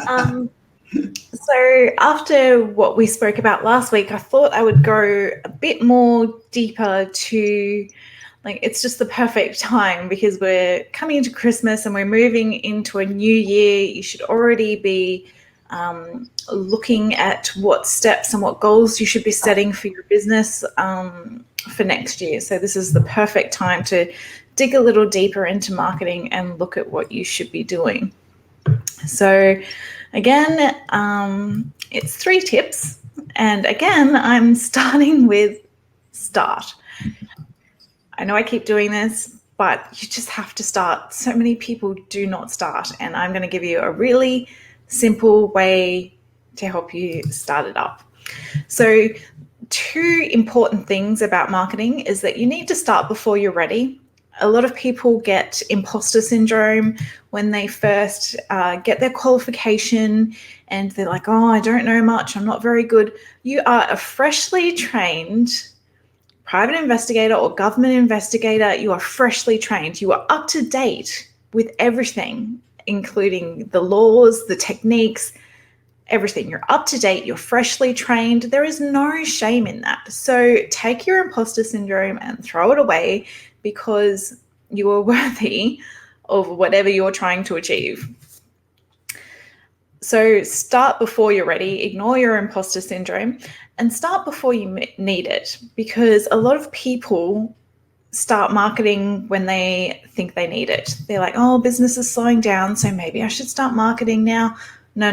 Um, so after what we spoke about last week, I thought I would go a bit more deeper to, like, it's just the perfect time because we're coming into Christmas and we're moving into a new year. You should already be looking at what steps and what goals you should be setting for your business for next year. So this is the perfect time to dig a little deeper into marketing and look at what you should be doing. So again, it's 3 tips. And again, I'm starting with start. I know I keep doing this, but you just have to start. So many people do not start. And I'm going to give you a really simple way to help you start it up. So 2 important things about marketing is that you need to start before you're ready. A lot of people get imposter syndrome when they first get their qualification and they're like, oh, I don't know much, I'm not very good. You are a freshly trained private investigator or government investigator. You are freshly trained. You are up to date with everything, including the laws, the techniques, everything. You're up to date. You're freshly trained. There is no shame in that. So take your imposter syndrome and throw it away because you are worthy of whatever you're trying to achieve. So start before you're ready, ignore your imposter syndrome, and start before you need it, because a lot of people start marketing when they think they need it. They're like, oh, business is slowing down, so maybe I should start marketing now. No.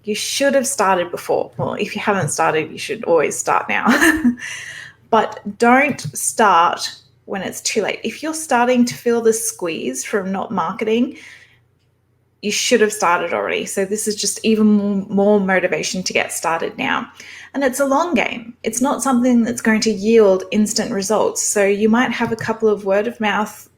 You should have started before. Well, if you haven't started, you should always start now. But don't start when it's too late. If you're starting to feel the squeeze from not marketing, you should have started already. So this is just even more motivation to get started now. And it's a long game. It's not something that's going to yield instant results. So you might have a couple of word of mouth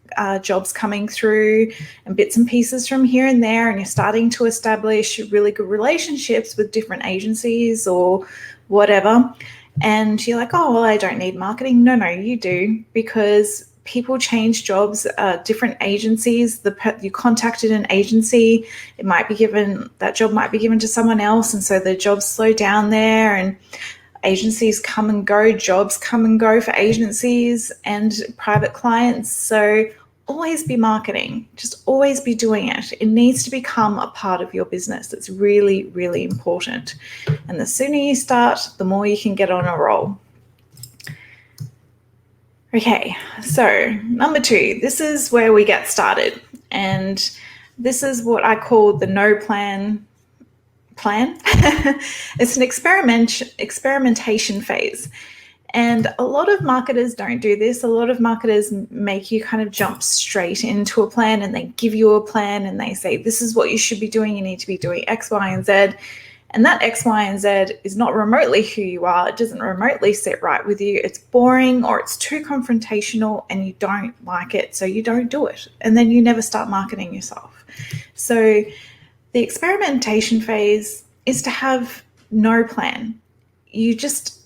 jobs coming through and bits and pieces from here and there, and you're starting to establish really good relationships with different agencies or whatever. And you're like, oh, well, I don't need marketing. No, you do, because people change jobs, different agencies. You contacted an agency, that job might be given to someone else, and so the jobs slow down there, and agencies come and go, jobs come and go for agencies and private clients. So always be marketing, just always be doing it. It needs to become a part of your business. It's really, really important. And the sooner you start, the more you can get on a roll. Okay, so number 2, this is where we get started. And this is what I call the no plan. It's an experimentation phase. And a lot of marketers don't do this. A lot of marketers make you kind of jump straight into a plan, and they give you a plan and they say, this is what you should be doing. You need to be doing X, Y, and Z. And that X, Y, and Z is not remotely who you are. It doesn't remotely sit right with you. It's boring or it's too confrontational and you don't like it, so you don't do it. And then you never start marketing yourself. So the experimentation phase is to have no plan. You just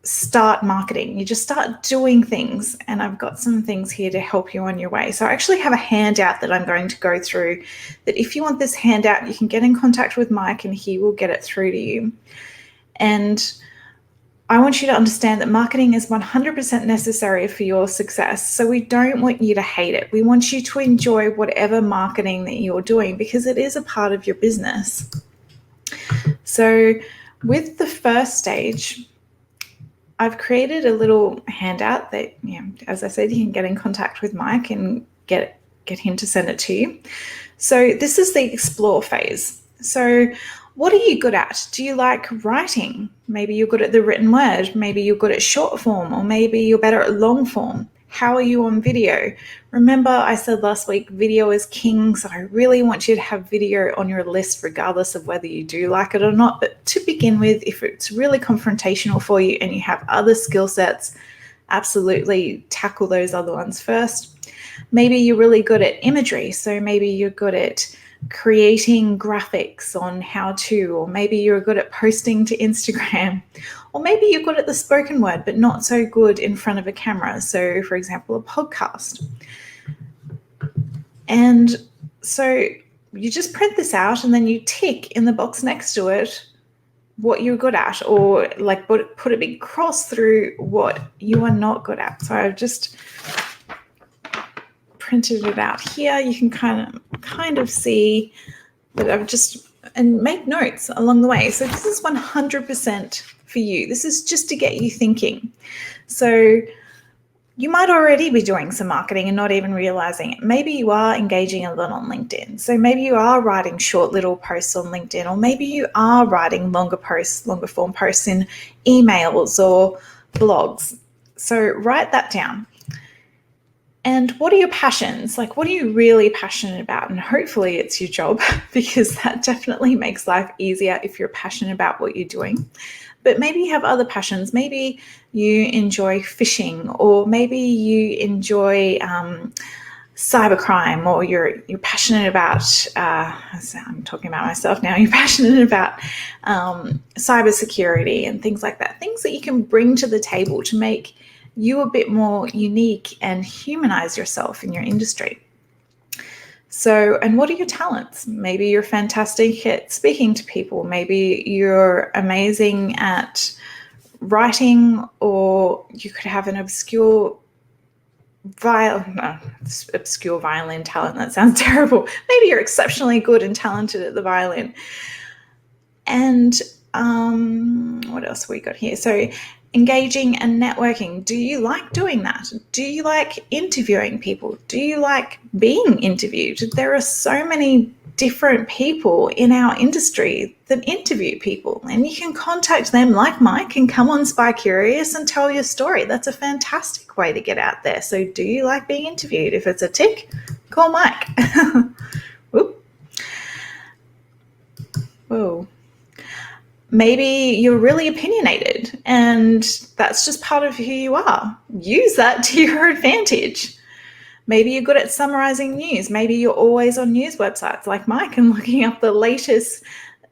start marketing. You just start doing things. And I've got some things here to help you on your way. So I actually have a handout that I'm going to go through, that if you want this handout, you can get in contact with Mike and he will get it through to you. And I want you to understand that marketing is 100% necessary for your success. So we don't want you to hate it. We want you to enjoy whatever marketing that you're doing, because it is a part of your business. So with the first stage, I've created a little handout that, as I said, you can get in contact with Mike and get him to send it to you. So this is the explore phase. So what are you good at? Do you like writing? Maybe you're good at the written word. Maybe you're good at short form, or maybe you're better at long form. How are you on video? Remember, I said last week, video is king. So I really want you to have video on your list, regardless of whether you do like it or not. But to begin with, if it's really confrontational for you and you have other skill sets, absolutely tackle those other ones first. Maybe you're really good at imagery. So maybe you're good at creating graphics on how to, or maybe you're good at posting to Instagram, or maybe you're good at the spoken word, but not so good in front of a camera. So for example, a podcast. And so you just print this out and then you tick in the box next to it what you're good at, or like put a big cross through what you are not good at. So I've just printed it out here. You can kind of see that I've just, and make notes along the way. So this is 100% for you. This is just to get you thinking. So you might already be doing some marketing and not even realizing it. Maybe you are engaging a lot on LinkedIn. So maybe you are writing short little posts on LinkedIn, or maybe you are writing longer form posts in emails or blogs. So write that down. And what are your passions? Like, what are you really passionate about? And hopefully it's your job, because that definitely makes life easier if you're passionate about what you're doing. But maybe you have other passions. Maybe you enjoy fishing, or maybe you enjoy cybercrime, or you're passionate about, I'm talking about myself now, you're passionate about cybersecurity and things like that. Things that you can bring to the table to make you a bit more unique and humanize yourself in your industry. So, and what are your talents? Maybe you're fantastic at speaking to people. Maybe you're amazing at writing, or you could have an obscure violin talent. That sounds terrible. Maybe you're exceptionally good and talented at the violin. And what else we got here? So engaging and networking. Do you like doing that? Do you like interviewing people? Do you like being interviewed? There are so many different people in our industry that interview people, and you can contact them like Mike and come on Spy Curious and tell your story. That's a fantastic way to get out there. So do you like being interviewed? If it's a tick, call Mike. Whoop. Whoa. Maybe you're really opinionated, and that's just part of who you are. Use that to your advantage. Maybe you're good at summarizing news. Maybe you're always on news websites like Mike and looking up the latest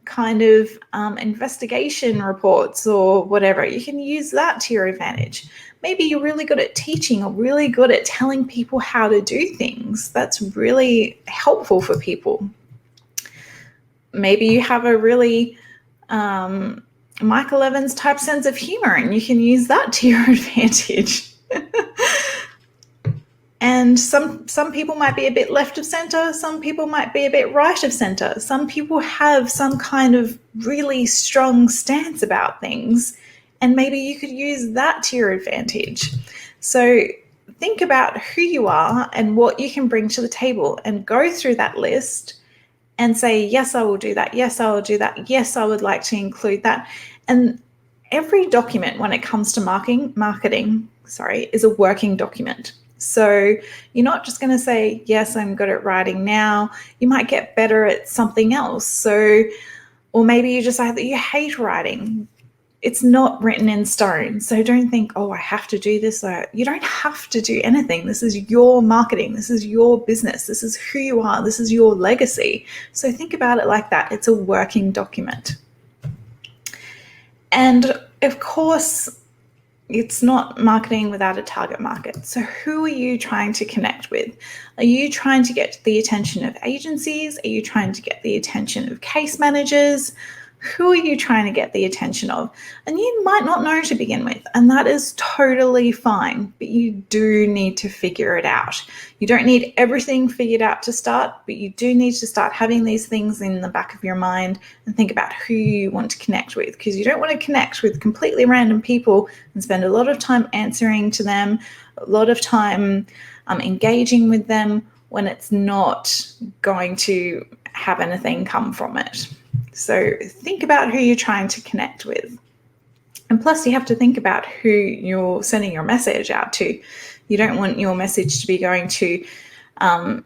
kind of investigation reports or whatever. You can use that to your advantage. Maybe you're really good at teaching, or really good at telling people how to do things. That's really helpful for people. Maybe you have a really Michael Evans type sense of humor, and you can use that to your advantage. And some people might be a bit left of center. Some people might be a bit right of center. Some people have some kind of really strong stance about things, and maybe you could use that to your advantage. So think about who you are and what you can bring to the table, and go through that list and say, yes, I will do that. Yes, I will do that. Yes, I would like to include that. And every document when it comes to marketing, is a working document. So you're not just going to say, yes, I'm good at writing now. You might get better at something else. So, or maybe you decide that you hate writing. It's not written in stone. So don't think, oh, I have to do this. You don't have to do anything. This is your marketing. This is your business. This is who you are. This is your legacy. So think about it like that. It's a working document. And of course, it's not marketing without a target market. So who are you trying to connect with? Are you trying to get the attention of agencies? Are you trying to get the attention of case managers? Who are you trying to get the attention of? And you might not know to begin with, and that is totally fine, but you do need to figure it out. You don't need everything figured out to start, but you do need to start having these things in the back of your mind and think about who you want to connect with, because you don't want to connect with completely random people and spend a lot of time answering to them, a lot of time engaging with them when it's not going to have anything come from it. So think about who you're trying to connect with. And plus, you have to think about who you're sending your message out to. You don't want your message to be going to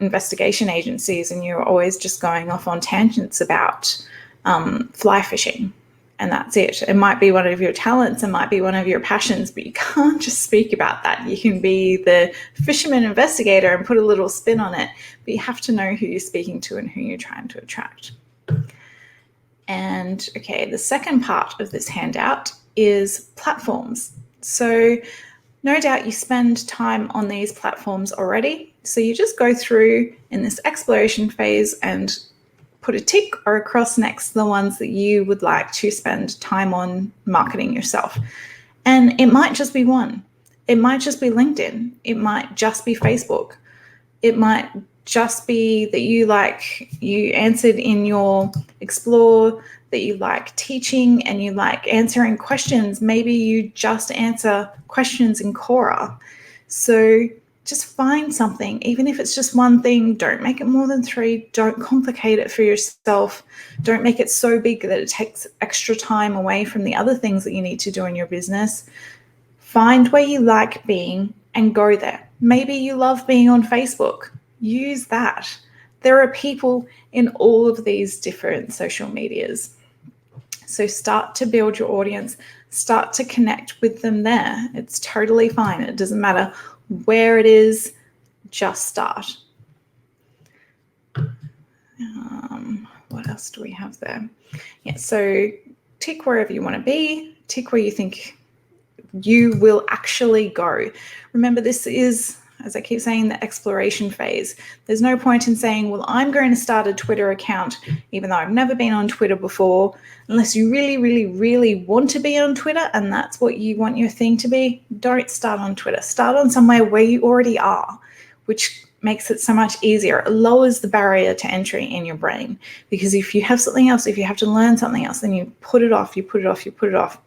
investigation agencies and you're always just going off on tangents about fly fishing, and that's it. It might be one of your talents, it might be one of your passions, but you can't just speak about that. You can be the fisherman investigator and put a little spin on it, but you have to know who you're speaking to and who you're trying to attract. And okay, the second part of this handout is platforms. So no doubt you spend time on these platforms already. So you just go through in this exploration phase and put a tick or a cross next to the ones that you would like to spend time on marketing yourself. And it might just be one. It might just be LinkedIn. It might just be Facebook. It might just be that you answered in your Explore that you like teaching and you like answering questions. Maybe you just answer questions in Quora. So just find something, even if it's just one thing. Don't make it more than 3. Don't complicate it for yourself. Don't make it so big that it takes extra time away from the other things that you need to do in your business. Find where you like being and go there. Maybe you love being on Facebook. Use that. There are people in all of these different social medias. So start to build your audience. Start to connect with them there. It's totally fine. It doesn't matter where it is. Just start. What else do we have there? Yeah, so tick wherever you want to be. Tick where you think you will actually go. Remember, this is, as I keep saying, the exploration phase. There's no point in saying, well, I'm going to start a Twitter account, even though I've never been on Twitter before, unless you really, really, really want to be on Twitter and that's what you want your thing to be. Don't start on Twitter. Start on somewhere where you already are, which makes it so much easier. It lowers the barrier to entry in your brain, because if you have something else, if you have to learn something else, then you put it off, you put it off, you put it off.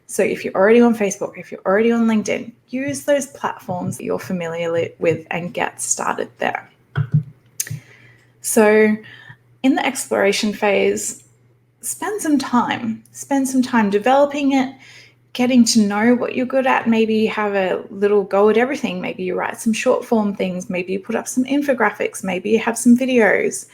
So if you're already on Facebook, if you're already on LinkedIn, use those platforms that you're familiar with and get started there. So in the exploration phase, spend some time developing it, getting to know what you're good at. Maybe you have a little go at everything. Maybe you write some short form things. Maybe you put up some infographics. Maybe you have some videos.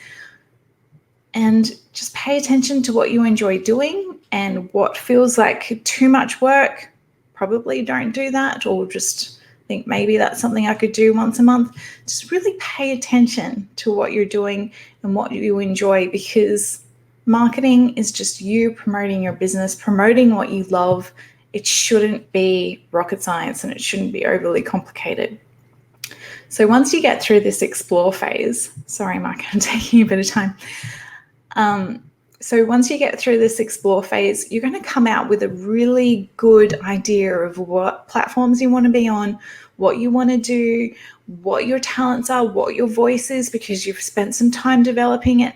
And just pay attention to what you enjoy doing, and what feels like too much work, probably don't do that, or just think maybe that's something I could do once a month. Just really pay attention to what you're doing and what you enjoy, because marketing is just you promoting your business, promoting what you love. It shouldn't be rocket science and it shouldn't be overly complicated. So once you get through this explore phase, sorry, Mike, I'm taking a bit of time. So once you get through this explore phase, you're going to come out with a really good idea of what platforms you want to be on, what you want to do, what your talents are, what your voice is, because you've spent some time developing it.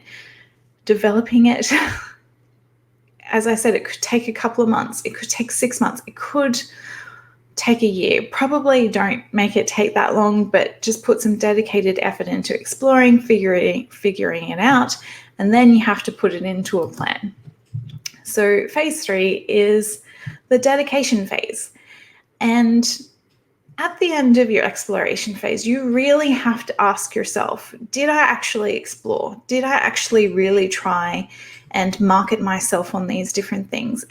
As I said, it could take a couple of months. It could take 6 months. It could take a year. Probably don't make it take that long, but just put some dedicated effort into exploring, figuring it out, and then you have to put it into a plan. So phase 3 is the dedication phase. And at the end of your exploration phase, you really have to ask yourself, did I actually explore? Did I actually really try and market myself on these different things?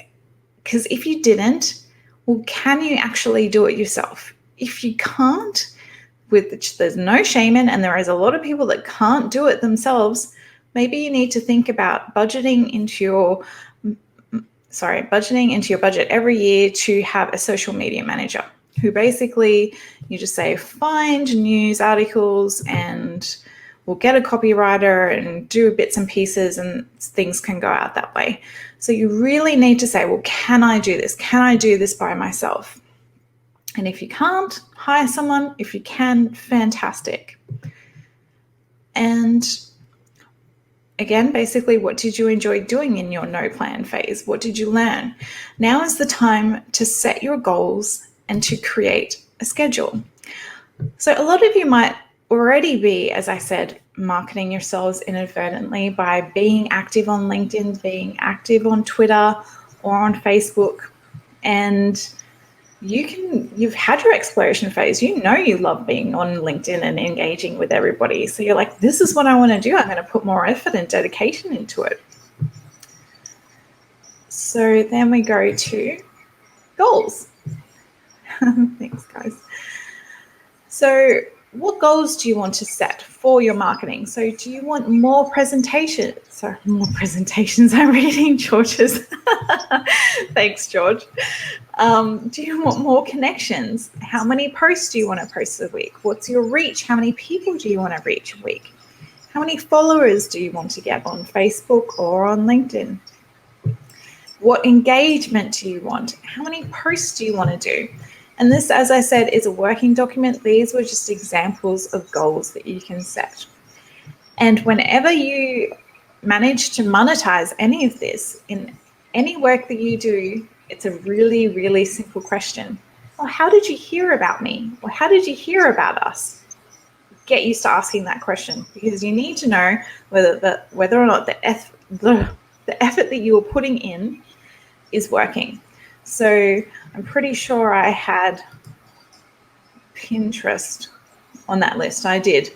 Because if you didn't, well, can you actually do it yourself? If you can't, which there's no shame in, and there is a lot of people that can't do it themselves, maybe you need to think about budgeting into your budget every year to have a social media manager who basically you just say, find news articles and we'll get a copywriter and do bits and pieces, and things can go out that way. So you really need to say, well, can I do this? Can I do this by myself? And if you can't, hire someone. If you can, fantastic. And again, basically, what did you enjoy doing in your no plan phase? What did you learn? Now is the time to set your goals and to create a schedule. So a lot of you might already be, as I said, marketing yourselves inadvertently by being active on LinkedIn, being active on Twitter or on Facebook, and you've had your exploration phase. You know you love being on LinkedIn and engaging with everybody. So you're like, this is what I want to do. I'm going to put more effort and dedication into it. So then we go to goals. Thanks, guys. So what goals do you want to set for your marketing? So do you want more presentations? Sorry, more presentations. I'm reading George's. Thanks, George. Do you want more connections? How many posts do you want to post a week? What's your reach? How many people do you want to reach a week? How many followers do you want to get on Facebook or on LinkedIn? What engagement do you want? How many posts do you want to do? And this, as I said, is a working document. These were just examples of goals that you can set. And whenever you manage to monetize any of this in any work that you do, it's a really, really simple question. Well, how did you hear about me? Or how did you hear about us? Get used to asking that question, because you need to know whether or not the effort that you are putting in is working. So I'm pretty sure I had Pinterest on that list. I did.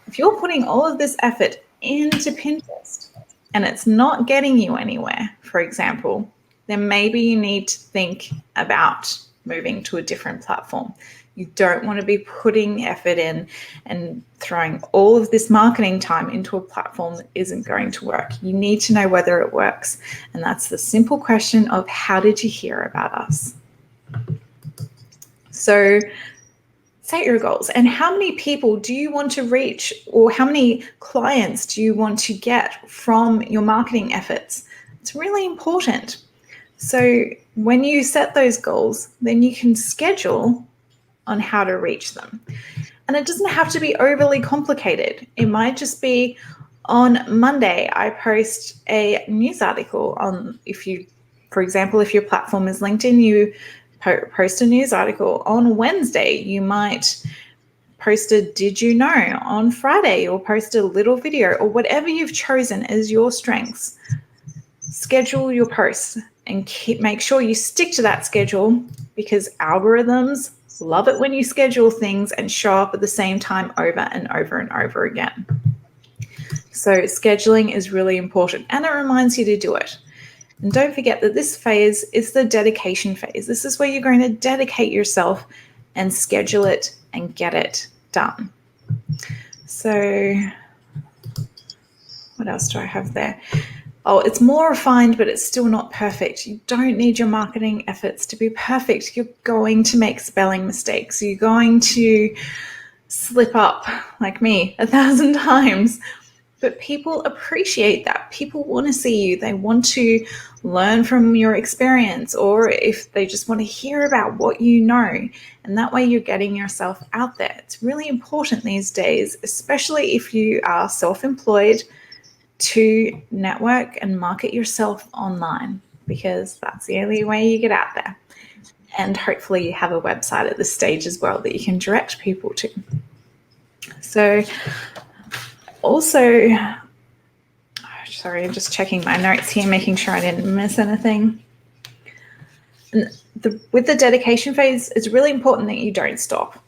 If you're putting all of this effort into Pinterest and it's not getting you anywhere, for example, then maybe you need to think about moving to a different platform. You don't want to be putting effort in and throwing all of this marketing time into a platform that isn't going to work. You need to know whether it works. And that's the simple question of, how did you hear about us? So set your goals. And how many people do you want to reach, or how many clients do you want to get from your marketing efforts? It's really important. So when you set those goals, then you can schedule on how to reach them. And it doesn't have to be overly complicated. It might just be, on Monday, I post a news article on, for example, if your platform is LinkedIn, you post a news article. On Wednesday, you might post a did you know? On Friday, you'll post a little video, or whatever you've chosen as your strengths. Schedule your posts and make sure you stick to that schedule, because algorithms love it when you schedule things and show up at the same time over and over and over again. So scheduling is really important, and it reminds you to do it. And don't forget that this phase is the dedication phase. This is where you're going to dedicate yourself and schedule it and get it done. So what else do I have there? Oh, it's more refined, but it's still not perfect. You don't need your marketing efforts to be perfect. You're going to make spelling mistakes. You're going to slip up, like me, 1,000 times. But people appreciate that. People want to see you. They want to learn from your experience, or if they just want to hear about what you know. And that way you're getting yourself out there. It's really important these days, especially if you are self-employed, to network and market yourself online, because that's the only way you get out there. And hopefully you have a website at this stage as well that you can direct people to. So also, sorry, I'm just checking my notes here, making sure I didn't miss anything. And with the dedication phase, it's really important that you don't stop.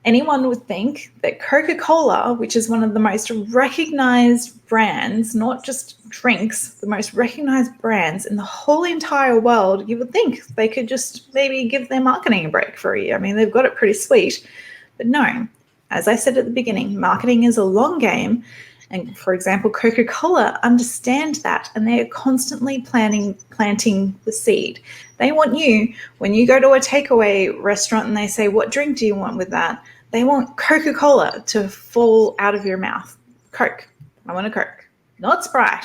Anyone would think that Coca-Cola, which is one of the most recognized brands, not just drinks, the most recognized brands in the whole entire world, you would think they could just maybe give their marketing a break for a year. I mean, they've got it pretty sweet. But no, as I said at the beginning, marketing is a long game. And for example, Coca-Cola understand that, and they are constantly planting the seed. They want you, when you go to a takeaway restaurant and they say, what drink do you want with that? They want Coca-Cola to fall out of your mouth. Coke. I want a Coke. Not Sprite.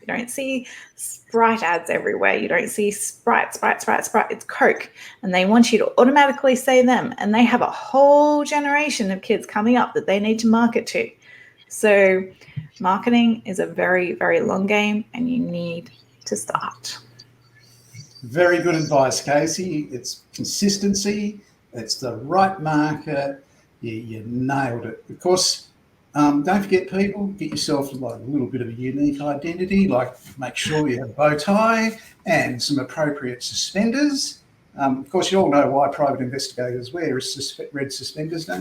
You don't see Sprite ads everywhere. You don't see Sprite. It's Coke. And they want you to automatically say them. And they have a whole generation of kids coming up that they need to market to. So marketing is a very, very long game, and you need to start. Very good advice, Casey. It's consistency. It's the right market. You nailed it. Of course, don't forget, people, get yourself like a little bit of a unique identity, like make sure you have a bow tie and some appropriate suspenders. Of course, you all know why private investigators wear red suspenders, don't